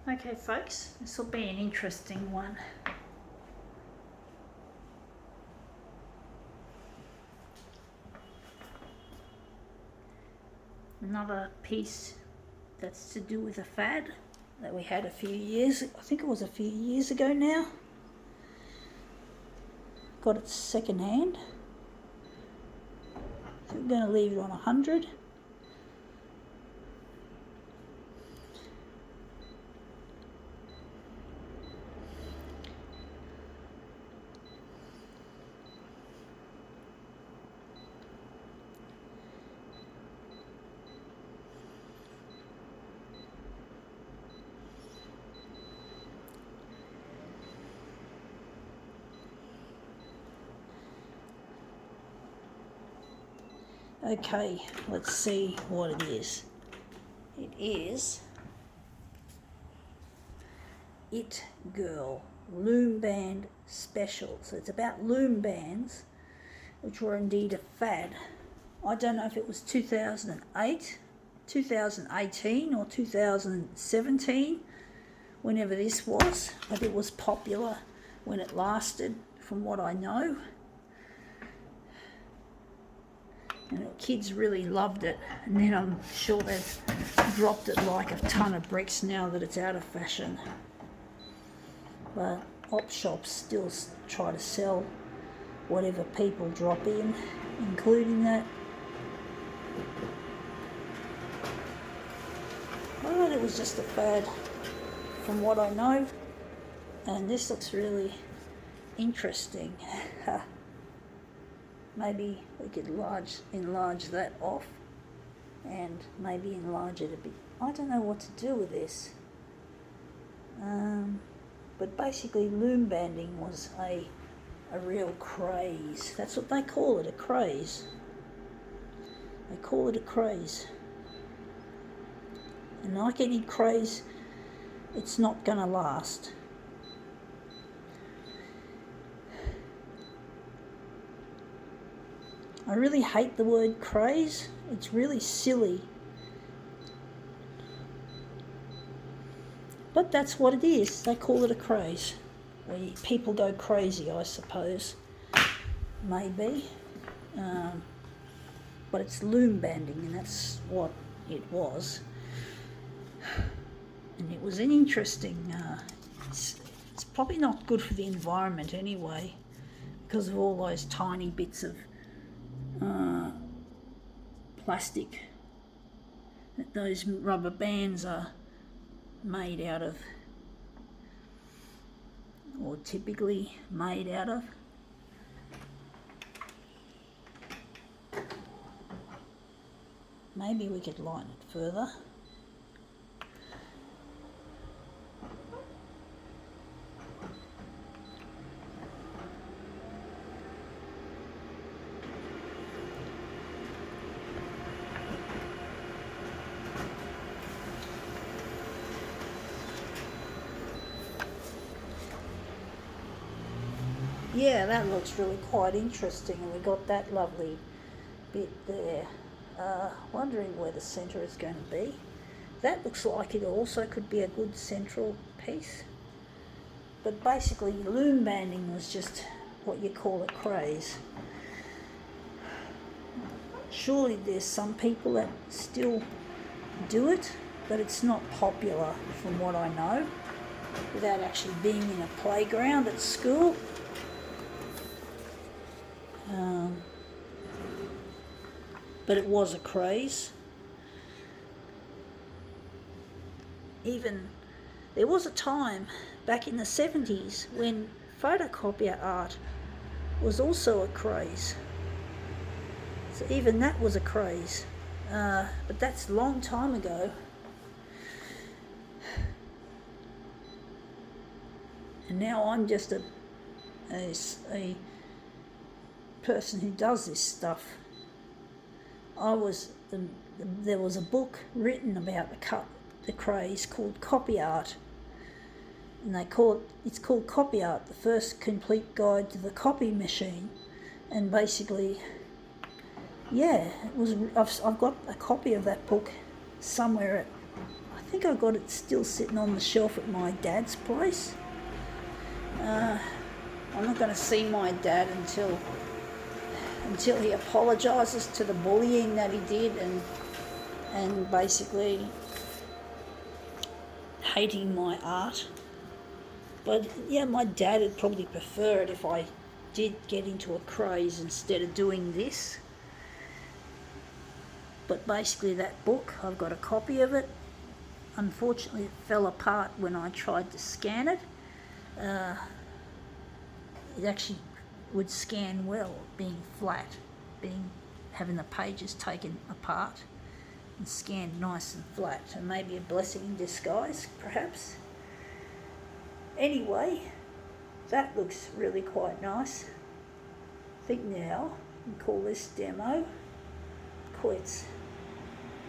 Okay folks, this will be an interesting one. Another piece that's to do with a fad that we had a few years, I think it was a few years ago now. Got it second hand. So we're going to leave it on 100. Okay, let's see what it is. It is It Girl Loom Band Special. So it's about loom bands, which were indeed a fad. I don't know if it was 2008, 2018 or 2017, whenever this was, but it was popular when it lasted, from what I know. And the kids really loved it, and then I'm sure they've dropped it like a ton of bricks now that it's out of fashion. But op shops still try to sell whatever people drop in, including that. But it was just a fad from what I know, and this looks really interesting. Maybe we could enlarge that off and maybe enlarge it a bit. I don't know what to do with this. But basically loom banding was a real craze. That's what they call it, a craze. They call it a craze. And like any craze, it's not going to last. I really hate the word craze. It's really silly. But that's what it is. They call it a craze. Where people go crazy, I suppose. Maybe. But it's loom banding, and that's what it was. And it was an interesting... it's probably not good for the environment anyway, because of all those tiny bits of plastic that those rubber bands are made out of, or typically made out of. Maybe we could lighten it further. Yeah, that looks really quite interesting, and we got that lovely bit there. Wondering where the centre is going to be. That looks like it also could be a good central piece. But basically loom banding was just what you call a craze. Surely there's some people that still do it, but it's not popular from what I know, without actually being in a playground at school. But it was a craze. Even there was a time back in the 70s when photocopier art was also a craze. So even that was a craze. But that's a long time ago. And now I'm just a person who does this stuff. There was a book written about the craze called copy art, and it's called Copy Art, the first complete guide to the copy machine. And basically, yeah, I've got a copy of that book somewhere at, I think I got it still sitting on the shelf at my dad's place. I'm not going to see my dad until he apologises to the bullying that he did and basically hating my art. But yeah, my dad would probably prefer it if I did get into a craze instead of doing this. But basically that book, I've got a copy of it. Unfortunately it fell apart when I tried to scan it. It actually would scan well, being flat, having the pages taken apart and scanned nice and flat, and maybe a blessing in disguise, perhaps. Anyway, that looks really quite nice. I think now we call this demo quits.